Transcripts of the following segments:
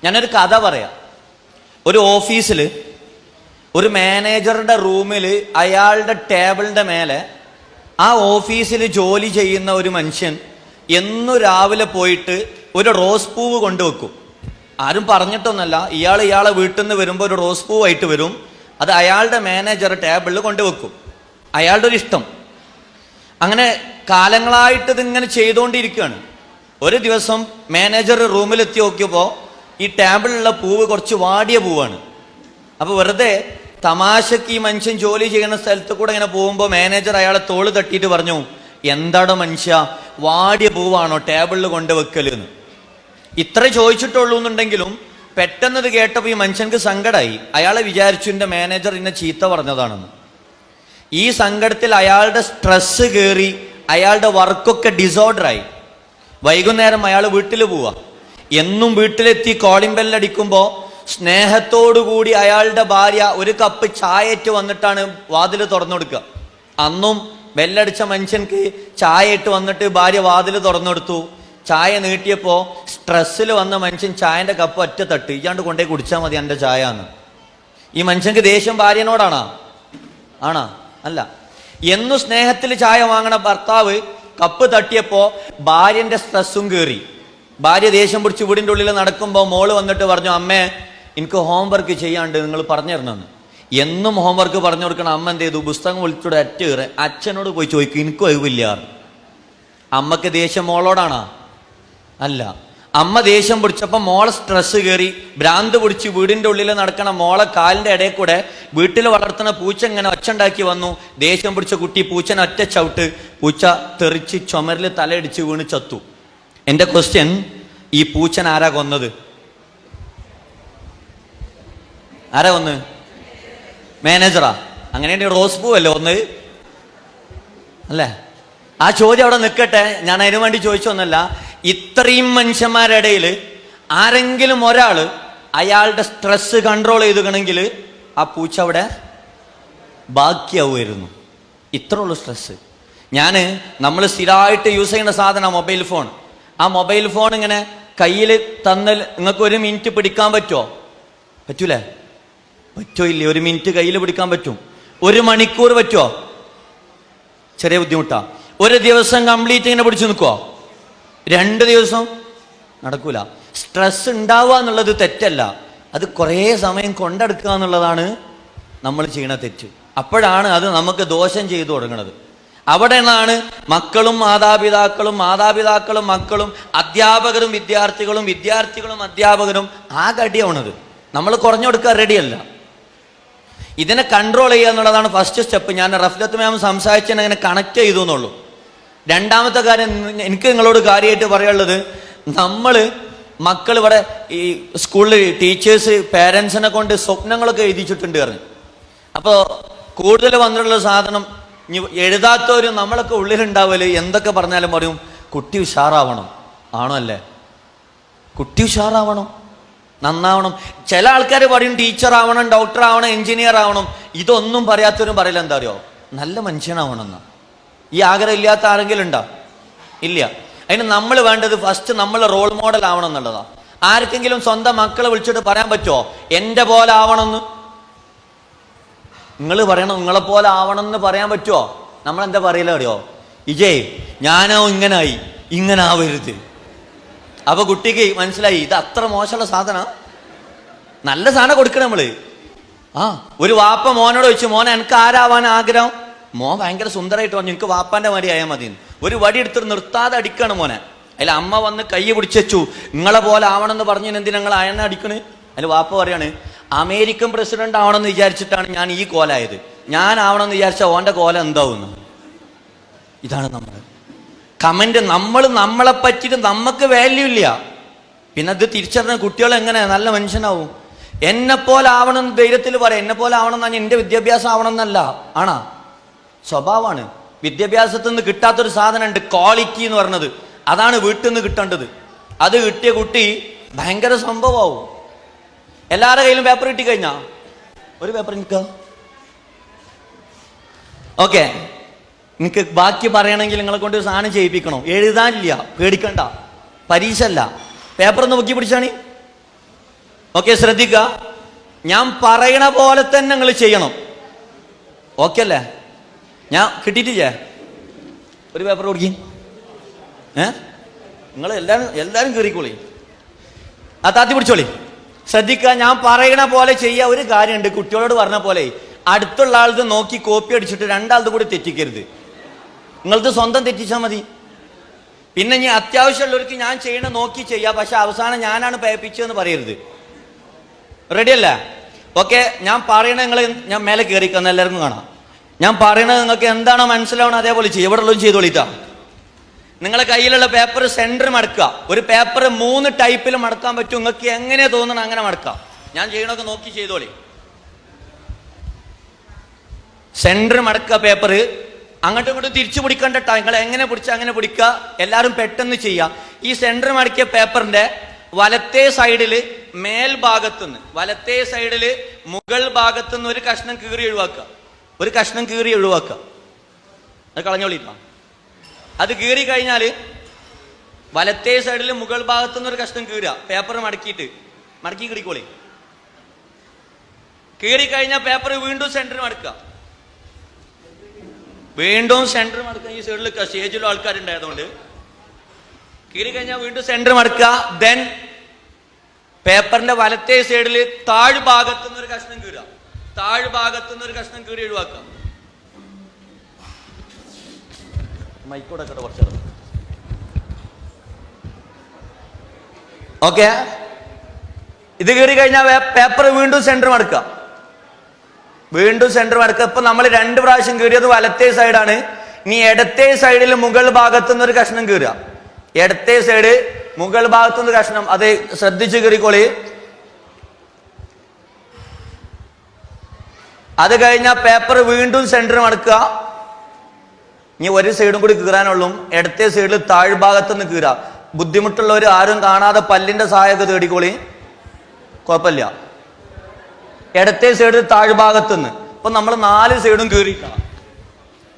ഞാനൊരു കഥ പറയാം. ഒരു ഓഫീസിൽ ഒരു മാനേജറുടെ റൂമിൽ അയാളുടെ ടേബിളിന്റെ മേലെ ആ ഓഫീസിൽ ജോലി ചെയ്യുന്ന ഒരു മനുഷ്യൻ എന്നും രാവിലെ പോയിട്ട് ഒരു റോസ് പൂവ് കൊണ്ടുവെക്കും. ആരും പറഞ്ഞിട്ടൊന്നല്ല, ഇയാളെ വീട്ടിൽ നിന്ന് വരുമ്പോൾ ഒരു റോസ് പൂവായിട്ട് വരും. അത് അയാളുടെ മാനേജർ ടേബിളിൽ കൊണ്ടുവെക്കും. അയാളുടെ ഒരു ഇഷ്ടം. അങ്ങനെ കാലങ്ങളായിട്ട് ഇതിങ്ങനെ ചെയ്തുകൊണ്ടിരിക്കുകയാണ്. ഒരു ദിവസം മാനേജർ റൂമിലെത്തി നോക്കിയപ്പോൾ ഈ ടേബിളിലുള്ള പൂവ് കുറച്ച് വാടിയ പൂവാണ്. അപ്പൊ വെറുതെ തമാശക്ക് ഈ മനുഷ്യൻ ജോലി ചെയ്യുന്ന സ്ഥലത്ത് കൂടെ ഇങ്ങനെ പോകുമ്പോൾ മാനേജർ അയാളെ തോള് തട്ടിയിട്ട് പറഞ്ഞു, എന്താടോ മനുഷ്യ, വാടിയ പൂവാണോ ടേബിളിൽ കൊണ്ടുവെക്കല് എന്ന്. ഇത്ര ചോദിച്ചിട്ടുള്ളൂ എന്നുണ്ടെങ്കിലും പെട്ടെന്ന് ഇത് കേട്ടപ്പോൾ ഈ മനുഷ്യൻക്ക് സങ്കടമായി. അയാളെ വിചാരിച്ചു എന്റെ മാനേജർ ഇന്നെ ചീത്ത പറഞ്ഞതാണെന്ന്. ഈ സങ്കടത്തിൽ അയാളുടെ സ്ട്രെസ് കയറി അയാളുടെ വർക്കൊക്കെ ഡിസോർഡറായി. വൈകുന്നേരം അയാൾ വീട്ടിൽ പോവാ. എന്നും വീട്ടിലെത്തി കോളിംഗ് ബെല്ലടിക്കുമ്പോൾ സ്നേഹത്തോടുകൂടി അയാളുടെ ഭാര്യ ഒരു കപ്പ് ചായയിട്ട് വന്നിട്ടാണ് വാതിൽ തുറന്നു കൊടുക്കുക. അന്നും ബെല്ലടിച്ച മനുഷ്യൻക്ക് ചായയിട്ട് വന്നിട്ട് ഭാര്യ വാതിൽ തുറന്നെടുത്തു. ചായ നീട്ടിയപ്പോൾ സ്ട്രെസ്സിൽ വന്ന മനുഷ്യൻ ചായന്റെ കപ്പ് ഒറ്റ തട്ട്, ഇയാണ്ട് കൊണ്ടേ കുടിച്ചാൽ മതി എൻ്റെ ചായ എന്ന്. ഈ മനുഷ്യൻക്ക് ദേഷ്യം ഭാര്യനോടാണോ? അല്ല. എന്നു സ്നേഹത്തിൽ ചായ വാങ്ങണ ഭർത്താവ് കപ്പ് തട്ടിയപ്പോ ഭാര്യന്റെ സ്ട്രെസ്സും കയറി. ഭാര്യ ദേഷ്യം പിടിച്ച് വീടിൻ്റെ ഉള്ളിൽ നടക്കുമ്പോൾ മോള് വന്നിട്ട് പറഞ്ഞു, അമ്മേ എനിക്ക് ഹോംവർക്ക് ചെയ്യാണ്ട്, നിങ്ങൾ പറഞ്ഞു തരണമെന്ന്. എന്നും ഹോംവർക്ക് പറഞ്ഞു കൊടുക്കണം. അമ്മ എന്ത് ചെയ്തു? പുസ്തകം വിളിച്ചൂടെ അറ്റ കയറി അച്ഛനോട് പോയി ചോദിക്കും, എനിക്കും ഒഴിവില്ല. അമ്മക്ക് ദേഷ്യം മോളോടാണോ? അല്ല. അമ്മ ദേഷ്യം പിടിച്ചപ്പോൾ മോളെ സ്ട്രെസ് കയറി ഭ്രാന്ത് പിടിച്ച് വീടിൻ്റെ ഉള്ളിൽ നടക്കണ മോളെ കാലിൻ്റെ ഇടയിൽ കൂടെ വീട്ടിൽ വളർത്തുന്ന പൂച്ച ഇങ്ങനെ ഒച്ചുണ്ടാക്കി വന്നു. ദേഷ്യം പിടിച്ച കുട്ടി പൂച്ചനെ ഒറ്റ ചവിട്ട്, പൂച്ച തെറിച്ച് ചുമരിൽ തലയിടിച്ച് വീണ് ചത്തു. എൻ്റെ ക്വസ്റ്റ്യൻ, ഈ പൂച്ചൻ ആരാ കൊന്നത്? ആരാ കൊന്ന്? മാനേജറാ? അങ്ങനെയാണെങ്കിൽ റോസ് പൂവല്ലേ ഒന്ന്? അല്ലേ? ആ ചോദ്യം അവിടെ നിൽക്കട്ടെ, ഞാൻ അതിനു വേണ്ടി ചോദിച്ചൊന്നല്ല. ഇത്രയും മനുഷ്യന്മാരുടെ ഇടയിൽ ആരെങ്കിലും ഒരാൾ അയാളുടെ സ്ട്രെസ് കൺട്രോൾ ചെയ്തുകണമെങ്കിൽ ആ പൂച്ച അവിടെ ബാക്കിയാവുമായിരുന്നു. ഇത്ര ഉള്ളൂ സ്ട്രെസ്. നമ്മൾ സ്ഥിരമായിട്ട് യൂസ് ചെയ്യുന്ന സാധനം മൊബൈൽ ഫോൺ. ആ മൊബൈൽ ഫോൺ ഇങ്ങനെ കയ്യിൽ തന്നാൽ നിങ്ങൾക്ക് 1 മിനിറ്റ് പിടിക്കാൻ പറ്റുമോ? പറ്റൂലേ? പറ്റുമോ? ഇല്ലേ? 1 മിനിറ്റ് കയ്യിൽ പിടിക്കാൻ പറ്റും. 1 മണിക്കൂർ പറ്റുമോ? ചെറിയ ബുദ്ധിമുട്ടാ. 1 ദിവസം കംപ്ലീറ്റ് ഇങ്ങനെ പിടിച്ചു നിൽക്കുമോ? 2 ദിവസം നടക്കൂല. സ്ട്രെസ് ഉണ്ടാവുക എന്നുള്ളത് തെറ്റല്ല, അത് കുറേ സമയം കൊണ്ടെടുക്കുക എന്നുള്ളതാണ് നമ്മൾ ചെയ്യണ തെറ്റ്. അപ്പോഴാണ് അത് നമുക്ക് ദോഷം ചെയ്തു തുടങ്ങുന്നത്. അവിടെ നിന്നാണ് മക്കളും മാതാപിതാക്കളും, മാതാപിതാക്കളും മക്കളും, അധ്യാപകരും വിദ്യാർത്ഥികളും, വിദ്യാർത്ഥികളും അധ്യാപകരും ആകെ അടിയാവുന്നത്. നമ്മൾ കുറഞ്ഞു കൊടുക്കാൻ റെഡിയല്ല. ഇതിനെ കൺട്രോൾ ചെയ്യുക എന്നുള്ളതാണ് ഫസ്റ്റ് സ്റ്റെപ്പ്. ഞാൻ റഫ്ലത്ത് മാം സംസാരിച്ചതിനെ അങ്ങനെ കണക്ട് ചെയ്തു എന്നുള്ളൂ. രണ്ടാമത്തെ കാര്യം എനിക്ക് നിങ്ങളോട് കാര്യമായിട്ട് പറയാനുള്ളത്, മക്കൾ ഇവിടെ ഈ സ്കൂളിൽ ടീച്ചേഴ്സ് പേരൻസിനെ കൊണ്ട് സ്വപ്നങ്ങളൊക്കെ എഴുതിച്ചിട്ടുണ്ട് പറഞ്ഞു. അപ്പോൾ കൂടുതൽ വന്നിട്ടുള്ള സാധനം എഴുതാത്തവരും നമ്മളൊക്കെ ഉള്ളിലുണ്ടാവല് എന്തൊക്കെ പറഞ്ഞാലും പറയും, കുട്ടി ഉഷാറാവണം. ആണോ? അല്ലേ? കുട്ടി ഉഷാറാവണം, നന്നാവണം. ചില ആൾക്കാർ പറയും ടീച്ചർ ആവണം, ഡോക്ടർ ആവണം, എഞ്ചിനീയർ ആവണം. ഇതൊന്നും പറയാത്തവരും പറയില്ല. എന്താ അറിയോ? നല്ല മനുഷ്യനാവണം എന്നാ. ഈ ആഗ്രഹം ഇല്ലാത്ത ആരെങ്കിലും ഉണ്ടോ? ഇല്ല. അതിന് നമ്മൾ വേണ്ടത് ഫസ്റ്റ് നമ്മൾ റോൾ മോഡൽ ആവണം എന്നുള്ളതാ. ആർക്കെങ്കിലും സ്വന്തം മക്കളെ വിളിച്ചിട്ട് പറയാൻ പറ്റുമോ എന്റെ പോലെ ആവണമെന്ന്? നിങ്ങൾ പറയണം, നിങ്ങളെ പോലെ ആവണം എന്ന് പറയാൻ പറ്റുമോ? നമ്മളെന്താ പറയില്ല അറിയോ? ഇജയ് ഞാനോ ഇങ്ങനായി, ഇങ്ങനെ ആവരുത്. അപ്പൊ കുട്ടിക്ക് മനസ്സിലായി ഇത് അത്ര മോശമുള്ള സാധന. നല്ല സാധനം കൊടുക്കണം നമ്മള്. ഒരു വാപ്പ മോനോട് ചോദിച്ചു, മോനെ എനിക്ക് ആരാവാൻ ആഗ്രഹം? മോൻ ഭയങ്കര സുന്ദരമായിട്ട് പറഞ്ഞു, എനിക്ക് വാപ്പാന്റെ മാതിരി ആയാൽ മതി. ഒരു വടി എടുത്തിട്ട് നിർത്താതെ അടിക്കാണ് മോനെ. അതിൽ അമ്മ വന്ന് കൈ പിടിച്ചു, നിങ്ങളെ പോലെ ആവണമെന്ന് പറഞ്ഞു, എന്തിനാ നിങ്ങൾ അയന്നെ അടിക്കണ്? അതിൽ വാപ്പ പറയാണ്, അമേരിക്കൻ പ്രസിഡന്റ് ആവണമെന്ന് വിചാരിച്ചിട്ടാണ് ഞാൻ ഈ കോലായത്. ഞാൻ ആവണമെന്ന് വിചാരിച്ച ഓന്റെ കോല എന്താവുന്നു? ഇതാണ് നമ്മൾ കമന്റ്. നമ്മളെ പറ്റിയിട്ട് നമുക്ക് വാല്യൂ ഇല്ല. പിന്നെ അത് തിരിച്ചറിഞ്ഞ കുട്ടികൾ എങ്ങനെ നല്ല മനുഷ്യനാവും? എന്നെ പോലെ ആവണം എന്ന് ധൈര്യത്തിൽ പറയാം. എന്നെ പോലെ ആവണം എന്ന് പറഞ്ഞാൽ എന്റെ വിദ്യാഭ്യാസം ആവണം എന്നല്ല, ആണോ? സ്വഭാവമാണ്. വിദ്യാഭ്യാസത്തിൽ നിന്ന് കിട്ടാത്തൊരു സാധനം ഉണ്ട്, ക്വാളിറ്റി എന്ന് പറഞ്ഞത്. അതാണ് വീട്ടിൽ നിന്ന് കിട്ടേണ്ടത്. അത് കിട്ടിയ കുട്ടി ഭയങ്കര സംഭവമാവും. എല്ലാവരുടെ കയ്യിലും പേപ്പർ കിട്ടിക്കഴിഞ്ഞാ ഒരു പേപ്പർ എനിക്ക് ഓക്കെ. എനിക്ക് ബാക്കി പറയണമെങ്കിൽ നിങ്ങളെ കൊണ്ട് ഒരു സാധനം ചെയ്യിപ്പിക്കണോ? എഴുതാനില്ല, പേടിക്കണ്ട. പരീക്ഷ അല്ല, പേപ്പർ ഒന്ന് പൊക്കി പിടിച്ചാണി. ഓക്കെ, ശ്രദ്ധിക്കുക. ഞാൻ പറയണ പോലെ തന്നെ നിങ്ങൾ ചെയ്യണം. ഓക്കെ അല്ലേ? ഞാൻ കിട്ടിയിട്ടില്ലേ? ഒരു പേപ്പർ കൊടുക്കി. നിങ്ങൾ എല്ലാരും കീറിക്കോളി, ആ താത്തി പിടിച്ചോളി. ശ്രദ്ധിക്കുക, ഞാൻ പറയണ പോലെ ചെയ്യുക. ഒരു കാര്യമുണ്ട്, കുട്ടികളോട് പറഞ്ഞ പോലെ അടുത്തുള്ള ആളത് നോക്കി കോപ്പി അടിച്ചിട്ട് രണ്ടാളത് കൂടി തെറ്റിക്കരുത്. നിങ്ങളത് സ്വന്തം തെറ്റിച്ചാൽ മതി. പിന്നെ ഞാൻ അത്യാവശ്യമുള്ളവർക്ക് ഞാൻ ചെയ്യണ നോക്കി ചെയ്യാം, പക്ഷെ അവസാനം ഞാനാണ് പേപ്പിച്ചതെന്ന് പറയരുത്. റെഡി അല്ലേ? ഓക്കെ, ഞാൻ പറയണത് ഞാൻ മേലെ കയറിക്കുന്ന എല്ലാവർക്കും കാണാം. ഞാൻ പറയണത് നിങ്ങൾക്ക് എന്താണോ മനസ്സിലാവണം അതേപോലെ ചെയ്യും. ഇവിടെ ഉള്ളതും ചെയ്തോളിട്ടാ. നിങ്ങളെ കയ്യിലുള്ള പേപ്പർ സെന്റർ മടക്കുക. ഒരു പേപ്പർ 3 ടൈപ്പിൽ മടക്കാൻ പറ്റും. നിങ്ങൾക്ക് എങ്ങനെ തോന്നണം അങ്ങനെ മടക്കാം. ഞാൻ ചെയ്യണമൊക്കെ നോക്കി ചെയ്തോളി. സെന്റർ മടക്കുക. പേപ്പർ അങ്ങോട്ടും ഇങ്ങോട്ടും തിരിച്ചു പിടിക്കണ്ട. നിങ്ങൾ എങ്ങനെ പിടിച്ച അങ്ങനെ പിടിക്കുക. എല്ലാവരും പെട്ടെന്ന് ചെയ്യുക. ഈ സെന്റർ മടക്കിയ പേപ്പറിന്റെ വലത്തേ സൈഡില് മേൽഭാഗത്തുനിന്ന്, വലത്തേ സൈഡില് മുകൾ ഭാഗത്തുനിന്ന് ഒരു കഷ്ണം കീറി ഒഴിവാക്കുക. ഒരു കഷ്ണം കീറി ഒഴിവാക്കുക. അത് കളഞ്ഞോളിട്ടാ. അത് കീറി കഴിഞ്ഞാല് വലത്തേ സൈഡിൽ മുകൾ ഭാഗത്തുനിന്ന് ഒരു കഷ്ണം കീറുക. പേപ്പർ മടക്കി കിടിക്കോളി. കീറി കഴിഞ്ഞാൽ പേപ്പർ വീണ്ടും സെന്റർ മടക്കുക. വീണ്ടും സെന്റർ മടക്കുക. ഈ സൈഡിൽ സ്റ്റേജിലും ആൾക്കാരുണ്ടായതുകൊണ്ട് കീറി കഴിഞ്ഞാൽ വീണ്ടും സെന്റർ മടക്കുക. ദെൻ പേപ്പറിന്റെ വലത്തേ സൈഡിൽ താഴ്ഭാഗത്തുനിന്ന് ഒരു കഷ്ണം കീറുക. താഴ്ഭാഗത്തുനിന്ന് ഒരു കഷ്ണം കീറി ഒഴിവാക്കുക. മൈക്കോടെ കുറച്ച് ഓക്കെ. ഇത് കീറി കഴിഞ്ഞാൽ പേപ്പർ വീണ്ടും സെന്റർ മടക്കുക. വീണ്ടും സെന്റർ മടക്കുക. ഇപ്പൊ നമ്മൾ 2 പ്രാവശ്യം കീറിയത് വലത്തേ സൈഡാണ്. ഇനി ഇടത്തേ സൈഡിൽ മുകൾ ഭാഗത്തുനിന്ന് ഒരു കഷ്ണം കീറുക. ഇടത്തേ സൈഡ് മുകൾ ഭാഗത്തുനിന്ന് കഷ്ണം. അത് ശ്രദ്ധിച്ച് കീറിക്കോളി. അത് കഴിഞ്ഞാൽ പേപ്പർ വീണ്ടും സെന്റർ മടക്കുക. ഇനി ഒരു സൈഡും കൂടി കീറാനുള്ളൂ. ഇടത്തേ സൈഡിൽ താഴ്ഭാഗത്തുനിന്ന് കീറുക. ബുദ്ധിമുട്ടുള്ളവർ ആരും കാണാതെ പല്ലിന്റെ സഹായമൊക്കെ തേടിക്കോളി, കുഴപ്പമില്ല. ഇടത്തേ സൈഡിൽ താഴ്ഭാഗത്തുനിന്ന്. ഇപ്പൊ നമ്മൾ 4 സൈഡും കീറിയിട്ടാണ്.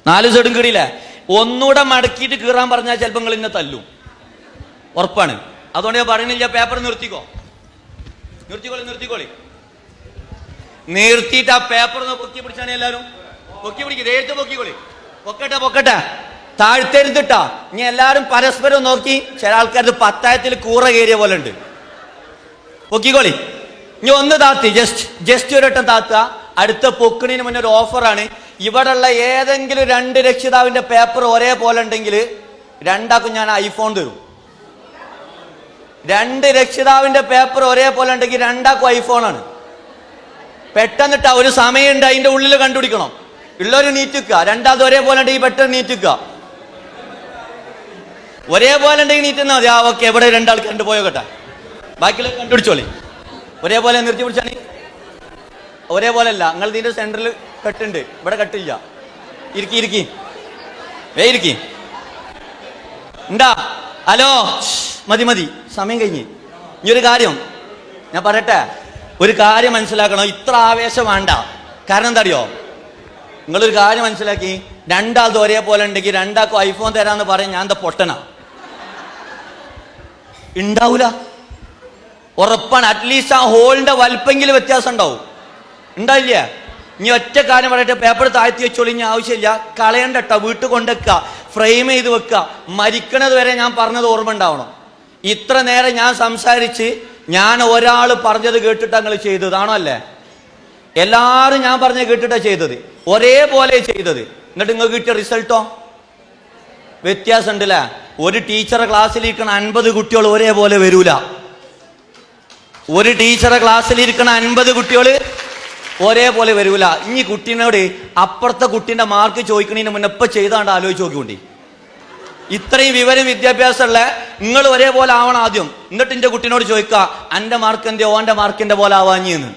4 സൈഡും കീറിയില്ലേ? ഒന്നുകൂടെ മടക്കിയിട്ട് കീറാൻ പറഞ്ഞാൽ ചിലപ്പോൾ നിങ്ങൾ ഇന്നെ തല്ലും, ഉറപ്പാണ്. അതുകൊണ്ട് ഞാൻ പറയുന്നില്ല, പേപ്പർ നിർത്തിക്കോളി. നിർത്തിയിട്ട് ആ പേപ്പർ ഒന്ന് പൊക്കി പിടിച്ചാണ്. എല്ലാവരും പൊക്കി പിടിക്കും. നേരത്തെ പൊക്കിക്കോളി. പൊക്കട്ടെ താഴ്ത്തെരുത്തിട്ടാ. ഇനി എല്ലാവരും പരസ്പരം നോക്കി. ചില ആൾക്കാർക്ക് പത്തായത്തിൽ കൂറ കയറിയ പോലെ ഉണ്ട്. പൊക്കിക്കോളി. ഇനി ഒന്ന് താത്തി, ജസ്റ്റ് ഒരട്ടം താത്തുക. അടുത്ത പൊക്കിണിന് മുന്നേ ഒരു ഓഫറാണ്. ഇവിടെയുള്ള ഏതെങ്കിലും 2 രക്ഷിതാവിന്റെ പേപ്പർ ഒരേപോലെ ഉണ്ടെങ്കിൽ 2 ഞാൻ ഐഫോൺ തരും. 2 രക്ഷിതാവിന്റെ പേപ്പർ ഒരേപോലെ ഉണ്ടെങ്കിൽ 2 ഐഫോണാണ്. പെട്ടെന്നിട്ടാ. ഒരു സമയമുണ്ട്, അതിന്റെ ഉള്ളിൽ കണ്ടുപിടിക്കണം. ഉള്ളൊരു നീറ്റിക്കുക. 2 ഒരേപോലെ ഉണ്ടെങ്കിൽ പെട്ടെന്ന് നീറ്റിക്കുക. ഒരേപോലെ ഉണ്ടെങ്കിൽ നീറ്റുന്ന മതി. ഓക്കെ, ഇവിടെ 2 ആൾക്കാരുണ്ട്, പോയോട്ടെ. ബാക്കിയുള്ള കണ്ടുപിടിച്ചോളി. ഒരേപോലെ നിർത്തി പിടിച്ചാണ്. ഒരേപോലെ അല്ല, നിങ്ങൾ ഇതിന്റെ സെന്ററിൽ കെട്ടുണ്ട്, ഇവിടെ കെട്ടില്ല. ഇരിക്കി ഉണ്ടാ. ഹലോ, മതി, സമയം കഴിഞ്ഞ്. ഇനി ഒരു കാര്യം ഞാൻ പറയട്ടെ. ഒരു കാര്യം മനസ്സിലാക്കണം. ഇത്ര ആവേശം വേണ്ട. കാരണം എന്താ അറിയോ? നിങ്ങളൊരു കാര്യം മനസ്സിലാക്കി. 2 ഒരേപോലെ ഉണ്ടെങ്കിൽ 2 ഐഫോൺ തരാന്ന് പറയാൻ ഞാൻ എന്താ പൊട്ടനാ? ഉണ്ടാവൂല, ഉറപ്പാണ്. അറ്റ്ലീസ്റ്റ് ആ ഹോളിന്റെ വലിപ്പെങ്കിലും വ്യത്യാസം ഉണ്ടാവില്ല. ഇനി ഒറ്റ കാര്യം പറയട്ടെ. പേപ്പർ താഴ്ത്തി വെച്ചോളി. ഇനി ആവശ്യമില്ല, കളയണ്ടട്ടോ. വീട്ടിൽ കൊണ്ടുവെക്കുക, ഫ്രെയിം ചെയ്ത് വെക്കുക. മരിക്കണത് വരെ ഞാൻ പറഞ്ഞത് ഓർമ്മ ഉണ്ടാവണം. ഇത്ര നേരം ഞാൻ സംസാരിച്ച് ഞാൻ ഒരാൾ പറഞ്ഞത് കേട്ടിട്ടാ നിങ്ങൾ ചെയ്തതാണോ? അല്ലേ? എല്ലാവരും ഞാൻ പറഞ്ഞത് കേട്ടിട്ടാ ചെയ്തത്, ഒരേപോലെ ചെയ്തത്. എന്നിട്ട് നിങ്ങൾക്ക് കിട്ടിയ റിസൾട്ടോ വ്യത്യാസം ഉണ്ടല്ലേ? ഒരു ടീച്ചറെ ക്ലാസ്സിലിരിക്കണ 50 കുട്ടികൾ ഒരേപോലെ വരൂല. ഒരു ടീച്ചറെ ക്ലാസ്സിലിരിക്കണ 50 കുട്ടികൾ ഒരേപോലെ വരൂല. ഇനി കുട്ടീനോട് അപ്പുറത്തെ കുട്ടീന്റെ മാർക്ക് ചോദിക്കണതിന് മുന്നേ ഇപ്പൊ ചെയ്താണ്ട് ആലോചിച്ച് നോക്കിക്കൊണ്ടി. ഇത്രയും വിവരം വിദ്യാഭ്യാസമുള്ള നിങ്ങൾ ഒരേപോലെ ആവണം ആദ്യം. എന്നിട്ട് എന്റെ കുട്ടീനോട് ചോദിക്കുക, എന്റെ മാർക്ക് എന്തേ ഓന്റെ മാർക്കിന്റെ പോലെ ആവാഞ്ഞെന്ന്.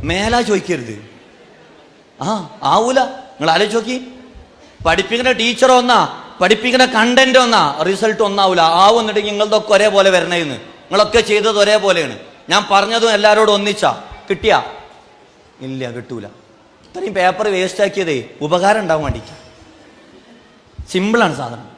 മേലാ ചോദിക്കരുത്. ആവൂല. നിങ്ങൾ ആലോചിച്ച് നോക്കി. പഠിപ്പിക്കുന്ന ടീച്ചർ ഒന്നാ, പഠിപ്പിക്കുന്ന കണ്ടന്റ് ഒന്നാ, റിസൾട്ട് ഒന്നാവൂല. ആവുന്നുണ്ടെങ്കിൽ നിങ്ങളതൊക്കെ ഒരേപോലെ വരണേന്ന്. നിങ്ങളൊക്കെ ചെയ്തത് ഒരേപോലെയാണ്. ഞാൻ പറഞ്ഞതും എല്ലാവരോടും ഒന്നിച്ചാ. കിട്ടിയാ? ഇല്ല, കിട്ടൂല. ഇത്രയും പേപ്പർ വേസ്റ്റ് ആക്കിയതേ ഉപകാരം ഉണ്ടാവാൻ വേണ്ടിയിട്ട്. സിമ്പിളാണ് സാധനം.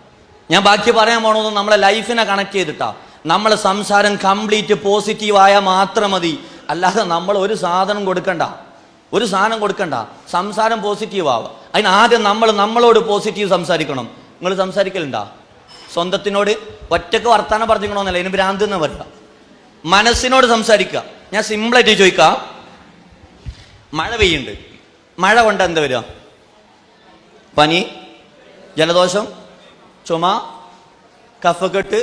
ഞാൻ ബാക്കി പറയാൻ പോണത് നമ്മളെ ലൈഫിനെ കണക്ട് ചെയ്തിട്ടാ. നമ്മളെ സംസാരം കംപ്ലീറ്റ് പോസിറ്റീവായാൽ മാത്രം മതി. അല്ലാതെ നമ്മൾ ഒരു സാധനം കൊടുക്കണ്ട, സംസാരം പോസിറ്റീവ് ആവുക. അതിന് ആദ്യം നമ്മൾ നമ്മളോട് പോസിറ്റീവ് സംസാരിക്കണം. നിങ്ങൾ സംസാരിക്കലുണ്ടാ? സ്വന്തത്തിനോട് ഒറ്റക്ക് വർത്താനം പറഞ്ഞിക്കണമെന്നല്ല, ഇതിന് ഭ്രാന്ത് എന്ന് പറയുക. മനസ്സിനോട് സംസാരിക്കുക. ഞാൻ സിമ്പിളായിട്ട് ചോദിക്കാം, മഴ പെയ്യുന്നുണ്ട്, മഴ കൊണ്ട് എന്താ വരിക? പനി, ജലദോഷം, ചുമ, കഫക്കെട്ട്,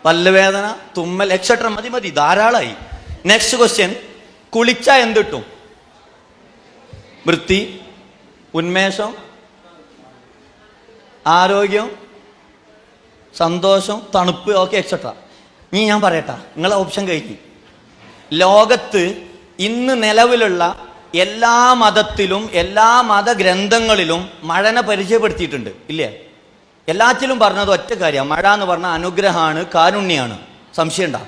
പല്ലുവേദന, തുമ്മൽ, എക്സെട്ര. മതി, ധാരാളമായി. നെക്സ്റ്റ് ക്വസ്റ്റ്യൻ, കുളിച്ചാ എന്ത് കിട്ടും? വൃത്തി, ഉന്മേഷം, ആരോഗ്യം, സന്തോഷം, തണുപ്പ്, ഓക്കെ എക്സെട്ര. ഇനി ഞാൻ പറയട്ടാ, നിങ്ങളെ ഓപ്ഷൻ കഴിഞ്ഞു. ലോകത്ത് ഇന്ന് നിലവിലുള്ള എല്ലാ മതത്തിലും എല്ലാ മതഗ്രന്ഥങ്ങളിലും മഴനെ പരിചയപ്പെടുത്തിയിട്ടുണ്ട്, ഇല്ലേ? എല്ലാറ്റിലും പറഞ്ഞത് ഒറ്റ കാര്യം, മഴ എന്ന് പറഞ്ഞാൽ അനുഗ്രഹമാണ്, കാരുണ്യാണ്. സംശയം ഉണ്ടാ?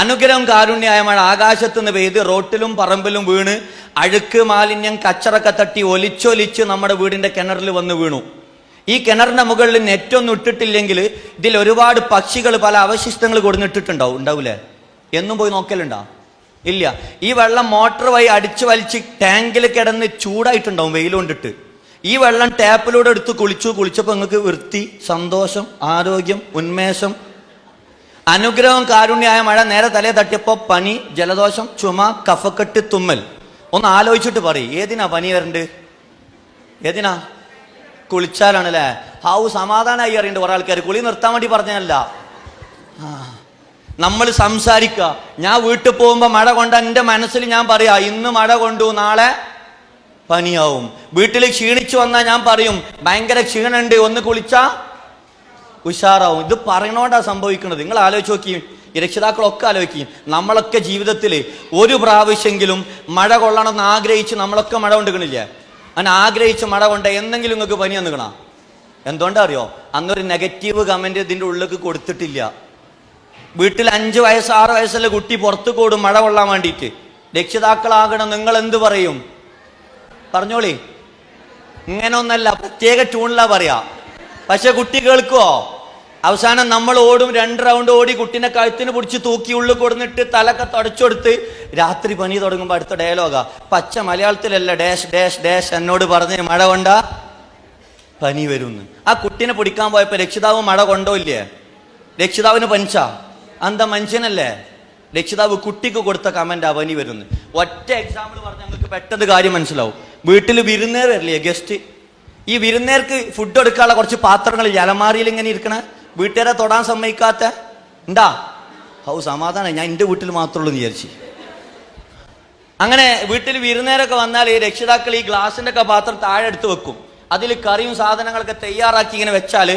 അനുഗ്രഹം കാരുണ്യമായ മഴ ആകാശത്ത് നിന്ന് പെയ്ത് റോട്ടിലും പറമ്പിലും വീണ് അഴുക്ക്, മാലിന്യം, കച്ചറൊക്കെ തട്ടി ഒലിച്ചൊലിച്ച് നമ്മുടെ വീടിന്റെ കിണറിൽ വന്ന് വീണു. ഈ കിണറിന്റെ മുകളിൽ നെറ്റൊന്നും ഇട്ടിട്ടില്ലെങ്കിൽ ഇതിൽ ഒരുപാട് പക്ഷികൾ പല അവശിഷ്ടങ്ങൾ ഉണ്ടാവൂലേ? എന്നും പോയി നോക്കലുണ്ടോ? ഇല്ല. ഈ വെള്ളം മോട്ടോർ വഴി അടിച്ചു വലിച്ച് ടാങ്കിൽ കിടന്ന് ചൂടായിട്ടുണ്ടാവും വെയിൽ കൊണ്ടിട്ട്. ഈ വെള്ളം ടാപ്പിലൂടെ എടുത്ത് കുളിച്ചപ്പോൾ നിങ്ങൾക്ക് വൃത്തി, സന്തോഷം, ആരോഗ്യം, ഉന്മേഷം, അനുഗ്രഹം, കാരുണ്യമായ മഴ നേരെ തലയെ തട്ടിയപ്പോൾ പനി, ജലദോഷം, ചുമ, കഫക്കെട്ട്, തുമ്മൽ. ഒന്ന് ആലോചിച്ചിട്ട് പറയും, ഏതിനാ പനി വരണ്ട്? ഏതിനാ? കുളിച്ചാലാണല്ലേ? സമാധാനമായി അറിയണ്ട് കുറെ ആൾക്കാർ. കുളി നിർത്താൻ വേണ്ടി പറഞ്ഞല്ല. നമ്മൾ സംസാരിക്കുക. ഞാൻ വീട്ടിൽ പോകുമ്പോ മഴ കൊണ്ട് എൻ്റെ മനസ്സിൽ ഞാൻ പറയാ, ഇന്ന് മഴ കൊണ്ടു, നാളെ പനിയാവും. വീട്ടിൽ ക്ഷീണിച്ചു വന്നാൽ ഞാൻ പറയും, ഭയങ്കര ക്ഷീണുണ്ട്, ഒന്ന് കുളിച്ചാ ഉഷാറാവും. ഇത് പറയണോണ്ടാ സംഭവിക്കുന്നത്. നിങ്ങൾ ആലോചിച്ച് നോക്കി, രക്ഷിതാക്കളൊക്കെ ആലോചിക്കും. നമ്മളൊക്കെ ജീവിതത്തിൽ ഒരു പ്രാവശ്യമെങ്കിലും മഴ കൊള്ളണമെന്ന് ആഗ്രഹിച്ച് നമ്മളൊക്കെ മഴ കൊണ്ടുക്കണില്ലേ? അങ്ങനെ ആഗ്രഹിച്ച് മഴ കൊണ്ട് എന്തെങ്കിലും നിങ്ങൾക്ക് പനി വന്നിക്കണോ? എന്തുകൊണ്ടാ അറിയോ? അന്നൊരു നെഗറ്റീവ് കമന്റ് ഇതിൻ്റെ ഉള്ളിലേക്ക് കൊടുത്തിട്ടില്ല. വീട്ടിൽ 5 വയസ്സ് 6 വയസ്സുള്ള കുട്ടി പുറത്തു കൂടും മഴ കൊള്ളാൻ വേണ്ടിയിട്ട്. രക്ഷിതാക്കളാകണം, നിങ്ങൾ എന്ത് പറയും? പറഞ്ഞോളി. ഇങ്ങനെ ഒന്നല്ല, പ്രത്യേക ട്യൂണിലാ പറയാ. പക്ഷെ കുട്ടി കേൾക്കുവോ? അവസാനം നമ്മൾ ഓടും, 2 റൗണ്ട് ഓടി കുട്ടീനെ കഴുത്തിന് പിടിച്ച് തൂക്കി ഉള്ളിൽ കൊടുന്നിട്ട് തലക്കെ തുടച്ചെടുത്ത് രാത്രി പനി തുടങ്ങുമ്പോൾ അടുത്ത ഡയലോഗാ, പച്ച മലയാളത്തിലല്ല, ഡാഷ് ഡാഷ് ഡാഷ് എന്നോട് പറഞ്ഞ് മഴ കൊണ്ടാ പനി വരുമെന്ന്. ആ കുട്ടീനെ പിടിക്കാൻ പോയപ്പോ രക്ഷിതാവ് മഴ കൊണ്ടോ ഇല്ലേ? രക്ഷിതാവിന് പനിച്ചാ? എന്താ മനുഷ്യനല്ലേ? രക്ഷിതാവ് കുട്ടിക്ക് കൊടുത്ത കമന്റ് പനി വരുന്നു. ഒറ്റ എക്സാമ്പിൾ പറഞ്ഞാൽ നിങ്ങൾക്ക് പെട്ടെന്ന് കാര്യം മനസ്സിലാവും. വീട്ടിൽ വിരുന്നേർ വരില്ലേ, ഗസ്റ്റ്? ഈ വിരുന്നേർക്ക് ഫുഡ് എടുക്കാനുള്ള കുറച്ച് പാത്രങ്ങൾ അലമാരിയിൽ ഇങ്ങനെ ഇരിക്കണ, വീട്ടുകാരെ തൊടാൻ സമ്മതിക്കാത്ത ഉണ്ടാ? സമാധാനം, ഞാൻ എൻ്റെ വീട്ടിൽ മാത്രമുള്ളൂ എന്ന് വിചാരിച്ചു. അങ്ങനെ വീട്ടിൽ വിരുന്നേരൊക്കെ വന്നാൽ ഈ രക്ഷിതാക്കൾ ഈ ഗ്ലാസിന്റെ ഒക്കെ പാത്രം താഴെ എടുത്ത് വെക്കും. അതിൽ കറിയും സാധനങ്ങളൊക്കെ തയ്യാറാക്കി ഇങ്ങനെ വെച്ചാൽ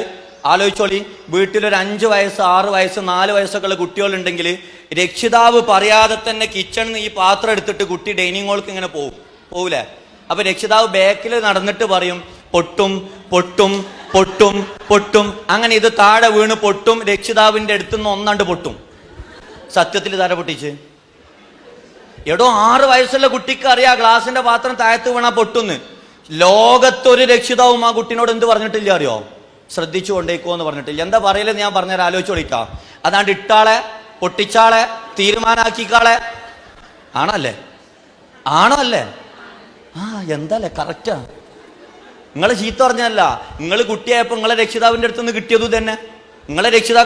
ആലോചിച്ചോളി, വീട്ടിലൊരു 5 വയസ്സ് 6 വയസ്സ് 4 വയസ്സൊക്കെ ഉള്ള കുട്ടികളുണ്ടെങ്കിൽ രക്ഷിതാവ് പറയാതെ തന്നെ കിച്ചണിൽ നിന്ന് ഈ പാത്രം എടുത്തിട്ട് കുട്ടി ഡൈനിങ് ഹോൾക്ക് ഇങ്ങനെ പോകൂലേ? അപ്പൊ രക്ഷിതാവ് ബാക്കിൽ നടന്നിട്ട് പറയും, പൊട്ടും പൊട്ടും പൊട്ടും പൊട്ടും. അങ്ങനെ ഇത് താഴെ വീണ് പൊട്ടും. രക്ഷിതാവിന്റെ അടുത്തുനിന്ന് ഒന്നാണ്ട് പൊട്ടും. സത്യത്തിൽ താര പൊട്ടിച്ച് എടോ 6 വയസ്സുള്ള കുട്ടിക്ക് അറിയാം ഗ്ലാസിന്റെ പാത്രം താഴത്ത് വീണാ പൊട്ടുന്ന്. ലോകത്തൊരു രക്ഷിതാവും ആ കുട്ടീനോട് എന്ത് പറഞ്ഞിട്ടില്ല അറിയോ? ശ്രദ്ധിച്ചു കൊണ്ടേക്കോ എന്ന് പറഞ്ഞിട്ടില്ല. എന്താ പറയലെന്ന് ഞാൻ പറഞ്ഞാൽ ആലോചിച്ച് വിളിക്കാം. അതാണ്ട് ഇട്ടാളെ, പൊട്ടിച്ചാളെ, തീരുമാനാക്കിക്കാളെ. ആണോ അല്ലേ? എന്താല്ലേ? കറക്റ്റാ. നിങ്ങളെ ചീത്ത പറഞ്ഞല്ല, നിങ്ങൾ കുട്ടിയായപ്പോ നിങ്ങളെ രക്ഷിതാവിന്റെ അടുത്ത് നിന്ന് കിട്ടിയതു തന്നെ. നിങ്ങളെ രക്ഷിതാവ്